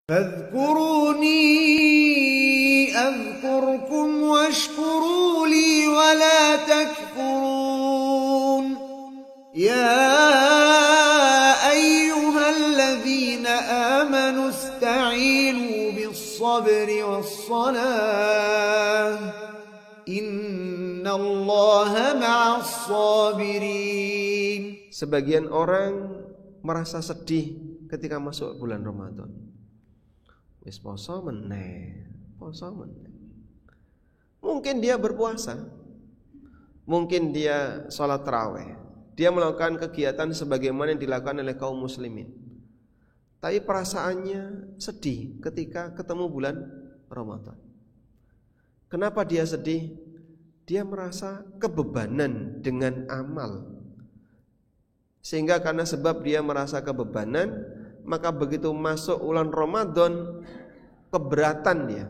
فاذكروني أذكركم واشكروا لي ولا تكفرون يا أيها الذين آمنوا استعينوا بالصبر والصلاة إن الله مع الصابرين. Sebagian orang merasa sedih ketika masuk bulan Ramadan. Wis poso meneh. Mungkin dia berpuasa, mungkin dia sholat tarawih, dia melakukan kegiatan sebagaimana yang dilakukan oleh kaum muslimin. Tapi perasaannya sedih ketika ketemu bulan Ramadan. Kenapa dia sedih? Dia merasa kebebanan dengan amal. Sehingga karena sebab dia merasa kebebanan, maka begitu masuk bulan Ramadan keberatan dia.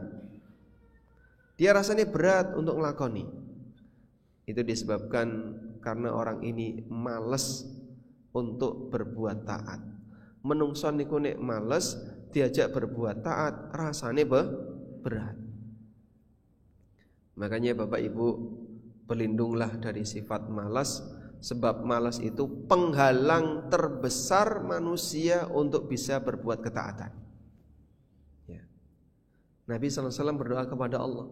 Dia rasanya berat untuk ngelakoni. Itu disebabkan karena orang ini malas untuk berbuat taat. Menungso niku nek males diajak berbuat taat rasane berat. Makanya Bapak Ibu berlindunglah dari sifat malas, sebab malas itu penghalang terbesar manusia untuk bisa berbuat ketaatan. Ya. Nabi SAW berdoa kepada Allah,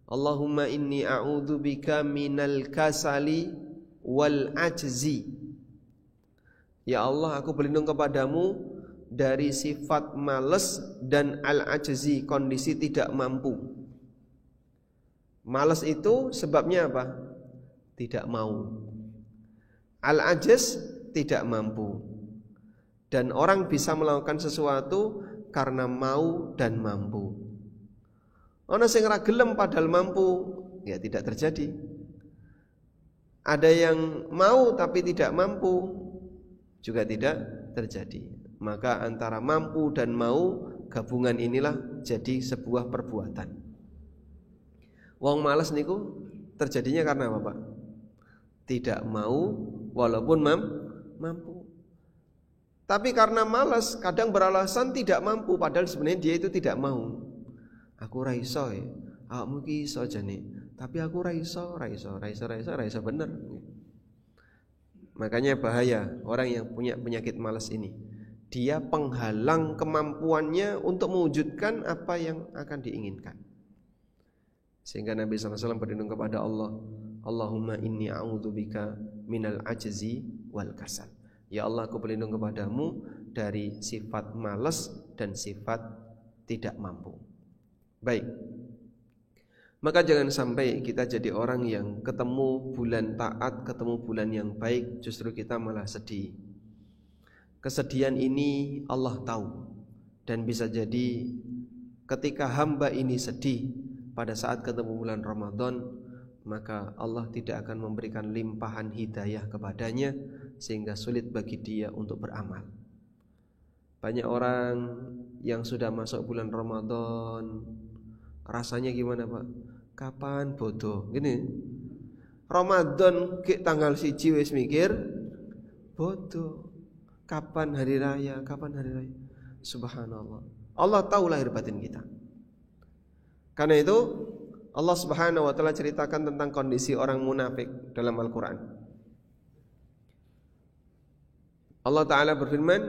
Allahumma inni a'udzubika minal kasali wal ajzi. Ya Allah, aku berlindung kepadamu dari sifat malas dan al-ajzi, kondisi tidak mampu. Malas itu sebabnya apa? Tidak mau. Al-ajiz tidak mampu. Dan orang bisa melakukan sesuatu karena mau dan mampu. Ana sing ora gelem padahal mampu, ya tidak terjadi. Ada yang mau tapi tidak mampu, juga tidak terjadi. Maka antara mampu dan mau, gabungan inilah jadi sebuah perbuatan. Wong malas niku terjadinya karena apa, Pak? Tidak mau walaupun mampu. Tapi karena malas kadang beralasan tidak mampu, padahal sebenarnya dia itu tidak mau. Aku ra iso ya. Awakmu ki iso jane, tapi aku ra iso bener. Makanya bahaya orang yang punya penyakit malas ini. Dia penghalang kemampuannya untuk mewujudkan apa yang akan diinginkan. Sehingga Nabi SAW berlindung kepada Allah, Allahumma inni a'udzubika minal ajzi wal kasal. Ya Allah, aku berlindung kepadamu dari sifat malas dan sifat tidak mampu. Baik. Maka jangan sampai kita jadi orang yang ketemu bulan taat, ketemu bulan yang baik, justru kita malah sedih. Kesedihan ini Allah tahu. Dan bisa jadi ketika hamba ini sedih pada saat ketemu bulan Ramadan, maka Allah tidak akan memberikan limpahan hidayah kepadanya, sehingga sulit bagi dia untuk beramal. Banyak orang yang sudah masuk bulan Ramadan rasanya gimana, Pak? Kapan bodoh? Gini, Ramadan ke tanggal 1 wis mikir bodoh. Kapan hari raya? Subhanallah. Allah tahu lahir batin kita. Karena itu Allah Subhanahu wa taala ceritakan tentang kondisi orang munafik dalam Al-Qur'an. Allah Ta'ala berfirman,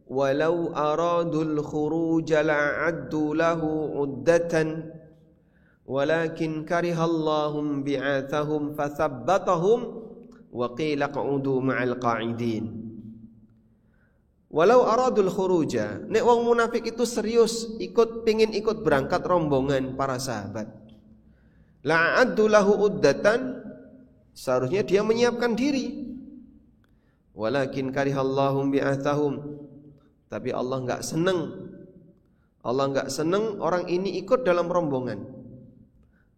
"Walau aradul khuruj la'addu lahu 'uddatan walakin karihallahum bi'athahum fathabbatahum wa qila qa'udu ma'al qa'idin." Walau aradul khuruja, nek wong munafik itu serius pengin ikut berangkat rombongan para sahabat, la'addu lahu uddatan, seharusnya dia menyiapkan diri. Walakin karihallahum bi'athahum, tapi Allah enggak seneng orang ini ikut dalam rombongan.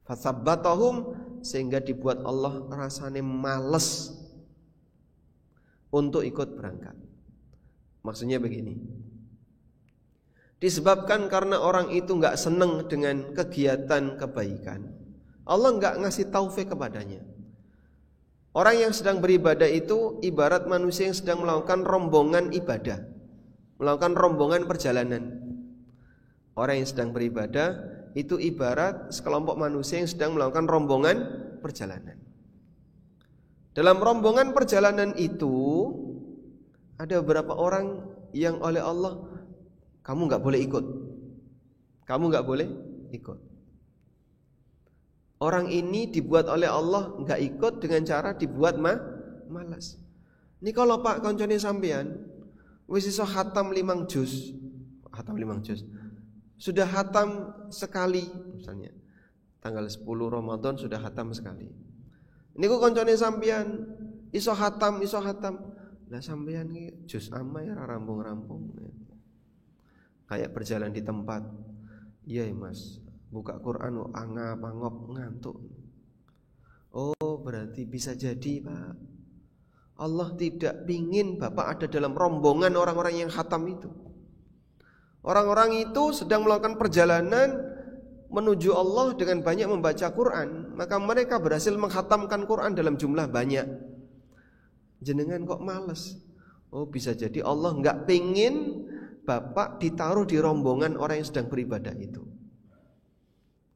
Fathabbatahum, sehingga dibuat Allah rasanya males untuk ikut berangkat. Maksudnya begini, disebabkan karena orang itu enggak senang dengan kegiatan kebaikan, Allah enggak ngasih taufik kepadanya. Orang yang sedang beribadah itu ibarat manusia yang sedang melakukan rombongan ibadah, melakukan rombongan perjalanan. Orang yang sedang beribadah itu ibarat sekelompok manusia yang sedang melakukan rombongan perjalanan. Dalam rombongan perjalanan itu ada beberapa orang yang oleh Allah, kamu gak boleh ikut. Kamu gak boleh ikut. Orang ini dibuat oleh Allah gak ikut dengan cara dibuat malas. Ini kalau Pak koncone sampean wis iso khatam 5 juz. Khatam 5 juz. Sudah khatam sekali misalnya. Tanggal 10 Ramadan sudah khatam sekali. Niku koncone sampean iso khatam. Lah sampean iki juz amma ya rampung-rampung. Kayak berjalan di tempat. Iya Mas, buka Quran kok angap-angop ngantuk. Oh, berarti bisa jadi Pak, Allah tidak ingin Bapak ada dalam rombongan orang-orang yang khatam itu. Orang-orang itu sedang melakukan perjalanan menuju Allah dengan banyak membaca Quran, maka mereka berhasil menghatamkan Quran dalam jumlah banyak. Jenengan kok males? Oh, bisa jadi Allah enggak pengen Bapak ditaruh di rombongan orang yang sedang beribadah itu.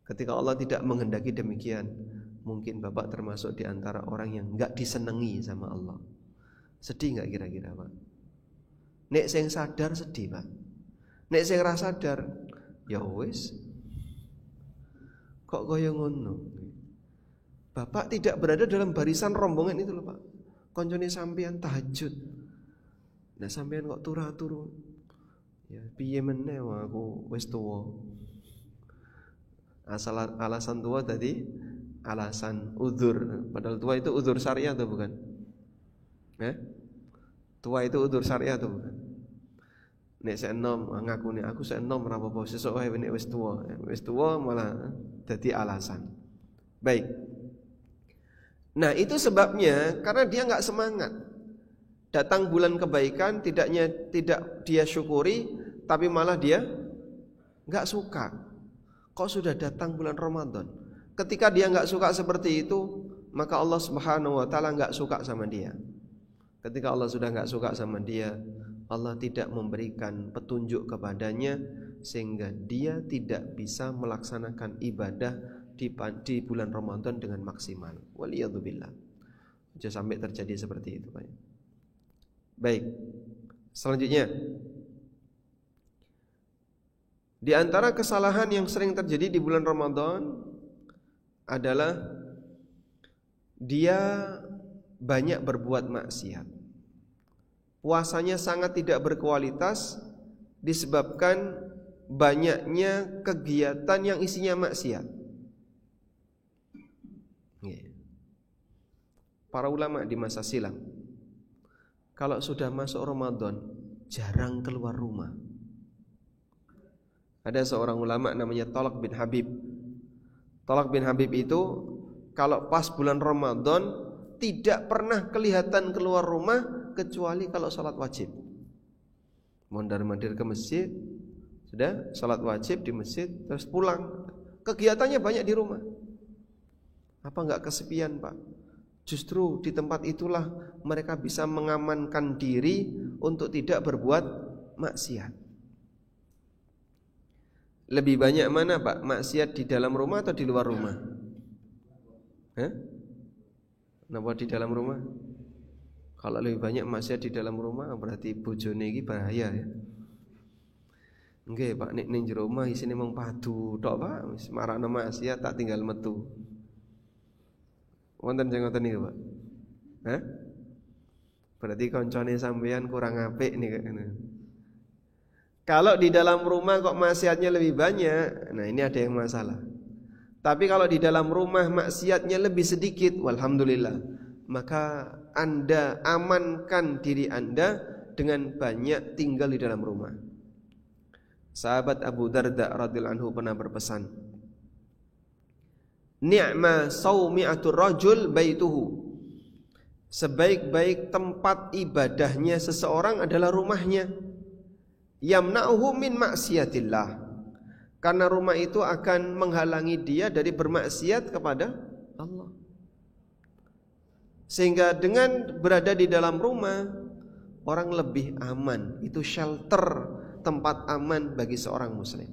Ketika Allah tidak menghendaki demikian, mungkin Bapak termasuk di antara orang yang enggak disenangi sama Allah. Sedih enggak kira-kira Pak? Nek sing sadar sedih Pak. Nek sing ra sadar ya wis. Kok kaya ngono? Bapak tidak berada dalam barisan rombongan itu loh Pak. Koncone sampean tahajud. Nah sampean kok turu-turu. Ya piye meneh aku wis tuwa. Alasan tua tadi alasan udzur. Padahal tua itu udzur syariah atau bukan? Tua itu udzur syariah atau bukan? Nek sik enom ngakune aku sik enom ora apa-apa, sesuk wae nek wis tuwa. Wis tuwa malah dadi alasan. Baik. Nah, itu sebabnya karena dia enggak semangat. Datang bulan kebaikan tidak dia syukuri, tapi malah dia enggak suka. Kok sudah datang bulan Ramadan? Ketika dia enggak suka seperti itu, maka Allah Subhanahu wa taala enggak suka sama dia. Ketika Allah sudah enggak suka sama dia, Allah tidak memberikan petunjuk kepadanya sehingga dia tidak bisa melaksanakan ibadah di bulan Ramadan dengan maksimal. Waliyadzubillah. Jangan sampai terjadi seperti itu, Pak. Baik. Selanjutnya, di antara kesalahan yang sering terjadi di bulan Ramadan adalah dia banyak berbuat maksiat. Puasanya sangat tidak berkualitas disebabkan banyaknya kegiatan yang isinya maksiat. Para ulama di masa silam, kalau sudah masuk Ramadan jarang keluar rumah. Ada seorang ulama namanya Thalaq bin Habib. Thalaq bin Habib itu kalau pas bulan Ramadan tidak pernah kelihatan keluar rumah kecuali kalau salat wajib. Mondar-mandir ke masjid, sudah salat wajib di masjid terus pulang. Kegiatannya banyak di rumah. Apa enggak kesepian, Pak? Justru di tempat itulah mereka bisa mengamankan diri untuk tidak berbuat maksiat. Lebih banyak mana Pak? Maksiat di dalam rumah atau di luar rumah? Kenapa di dalam rumah? Kalau lebih banyak maksiat di dalam rumah berarti bojone iki bahaya ya. Nggih Pak, nek ning jero omah isine mung padu tok Pak, wis marakno maksiat tak tinggal metu. Wonten sing ngoten niku, Pak. Berarti koncone sampean kurang apik nih. Kalau di dalam rumah kok maksiatnya lebih banyak, nah ini ada yang masalah. Tapi kalau di dalam rumah maksiatnya lebih sedikit, walhamdulillah, maka Anda amankan diri Anda dengan banyak tinggal di dalam rumah. Sahabat Abu Darda radhiyallahu anhu pernah berpesan, ni'ma saumi'atur rajul baituhu. Sebaik-baik tempat ibadahnya seseorang adalah rumahnya. Yamna'uhu min maksiatillah. Karena rumah itu akan menghalangi dia dari bermaksiat kepada Allah. Sehingga dengan berada di dalam rumah, orang lebih aman. Itu shelter, tempat aman bagi seorang muslim.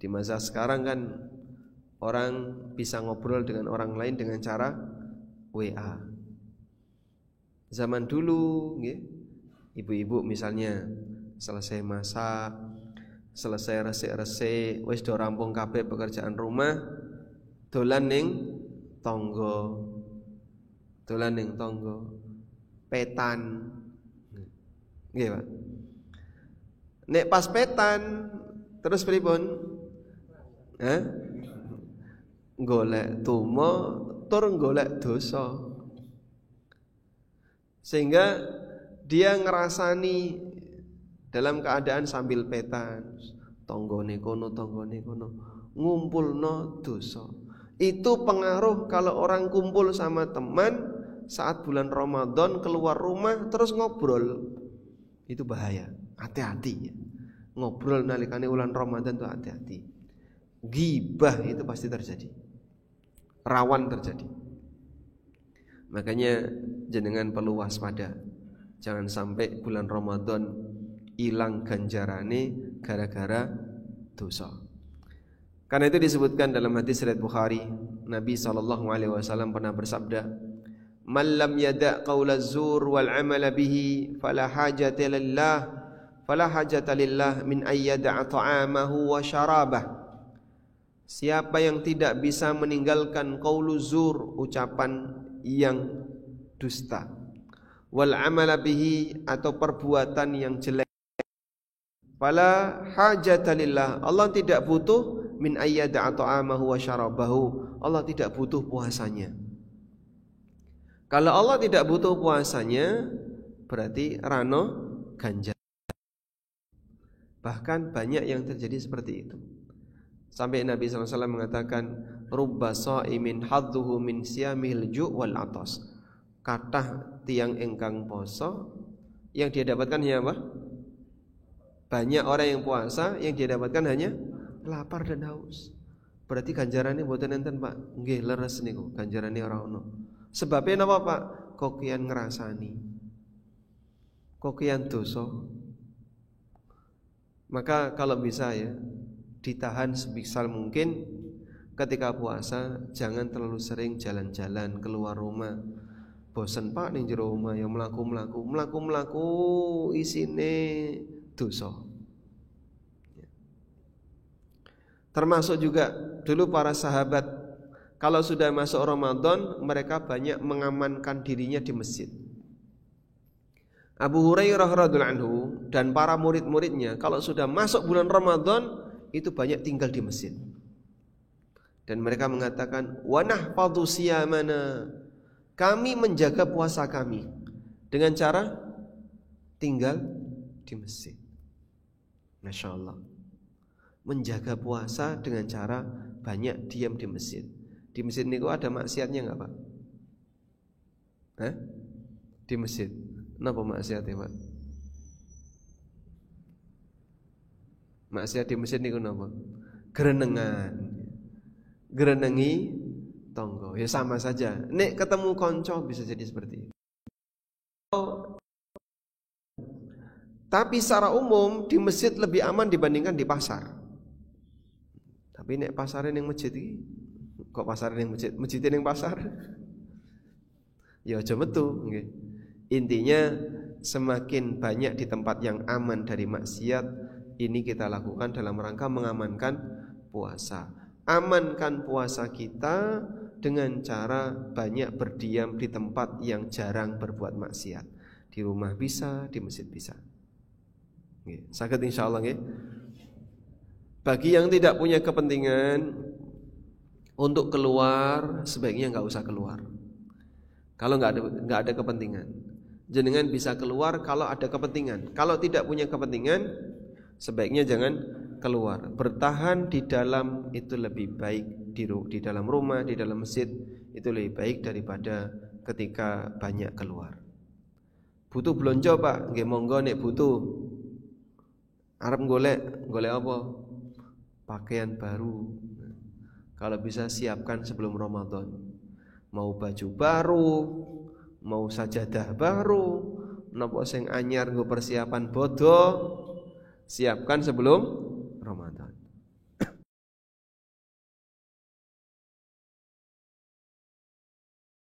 Di masa sekarang kan orang bisa ngobrol dengan orang lain dengan cara WA. Zaman dulu ibu-ibu misalnya selesai masak, selesai resik-resik, wis do rampung kabeh pekerjaan rumah, dolan ning tangga. Petan. Nggih, Pak. Nek pas petan terus pripun? Golek tuma tur golek dosa. Sehingga dia ngerasani dalam keadaan sambil petan, tanggane kono, ngumpulno dosa. Itu pengaruh kalau orang kumpul sama teman saat bulan Ramadan keluar rumah terus ngobrol. Itu bahaya. Hati-hati ya. Ngobrol nalikane bulan Ramadan itu hati-hati. Ghibah itu pasti terjadi. Rawan terjadi. Makanya jenengan perlu waspada. Jangan sampai bulan Ramadan hilang ganjarane gara-gara dosa. Karena itu disebutkan dalam hadis riwayat Bukhari, Nabi SAW pernah bersabda, "Man lam yada' qaula zur wal 'amala bihi fala hajata lillah min ayyada'a ta'amahu wa syarabah." Siapa yang tidak bisa meninggalkan qaulu zur, ucapan yang dusta, wal 'amala bihi, atau perbuatan yang jelek, fala hajata lillah, Allah tidak butuh min ayyada'a ta'amahu wa syarabahu, Allah tidak butuh puasanya. Kalau Allah tidak butuh puasanya, berarti rano ganjar. Bahkan banyak yang terjadi seperti itu. Sampai Nabi SAW mengatakan, rubba sha'imin hadduhu min siyamil ju' wal atas. Kathah tiang engkang poso, yang dia dapatkan hanya apa? Banyak orang yang puasa, yang dia dapatkan hanya lapar dan haus. Berarti ganjarannya mboten enten, Pak. Nggih, leres niku, ganjarannya ora ono. Sebabnya napa, Pak? Kokian ngerasani, kokian dosa. Maka kalau bisa ya, ditahan sebisal mungkin ketika puasa. Jangan terlalu sering jalan-jalan keluar rumah. Bosen, Pak, ning jero omah ya mlaku-mlaku isine dosa. Termasuk juga dulu para sahabat, kalau sudah masuk Ramadan, mereka banyak mengamankan dirinya di masjid. Abu Hurairah radhiyallahu anhu dan para murid-muridnya, kalau sudah masuk bulan Ramadan, itu banyak tinggal di masjid. Dan mereka mengatakan, wa nahfadhu siyamana, kami menjaga puasa kami dengan cara tinggal di masjid. Masya Allah. Menjaga puasa dengan cara banyak diam di masjid. Di masjid niku ada maksiatnya enggak, Pak? Di masjid. Napa maksiatnya, Pak? Maksiat di masjid niku napa? Gerenengan. Gerenengi tonggo. Ya sama saja. Nek ketemu konco bisa jadi seperti itu. Tapi secara umum di masjid lebih aman dibandingkan di pasar. Tapi nek pasaran yang masjid iki, kok pasaran yang masjid, masjid yang pasar? Ya aja metu nggih. Intinya semakin banyak di tempat yang aman dari maksiat, ini kita lakukan dalam rangka mengamankan puasa. Amankan puasa kita dengan cara banyak berdiam di tempat yang jarang berbuat maksiat. Di rumah bisa, di masjid bisa. Nggih, saged insyaallah nggih. Bagi yang tidak punya kepentingan untuk keluar, sebaiknya nggak usah keluar. Kalau nggak ada kepentingan, jenengan bisa keluar kalau ada kepentingan. Kalau tidak punya kepentingan, sebaiknya jangan keluar. Bertahan di dalam itu lebih baik, di dalam rumah, di dalam masjid itu lebih baik daripada ketika banyak keluar. Butuh belanja, Pak, nggih monggo nek butuh. Arep golek apa? Pakaian baru. Kalau bisa siapkan sebelum Ramadan. Mau baju baru, mau sajadah baru, napa sing anyar nggo persiapan bodo, siapkan sebelum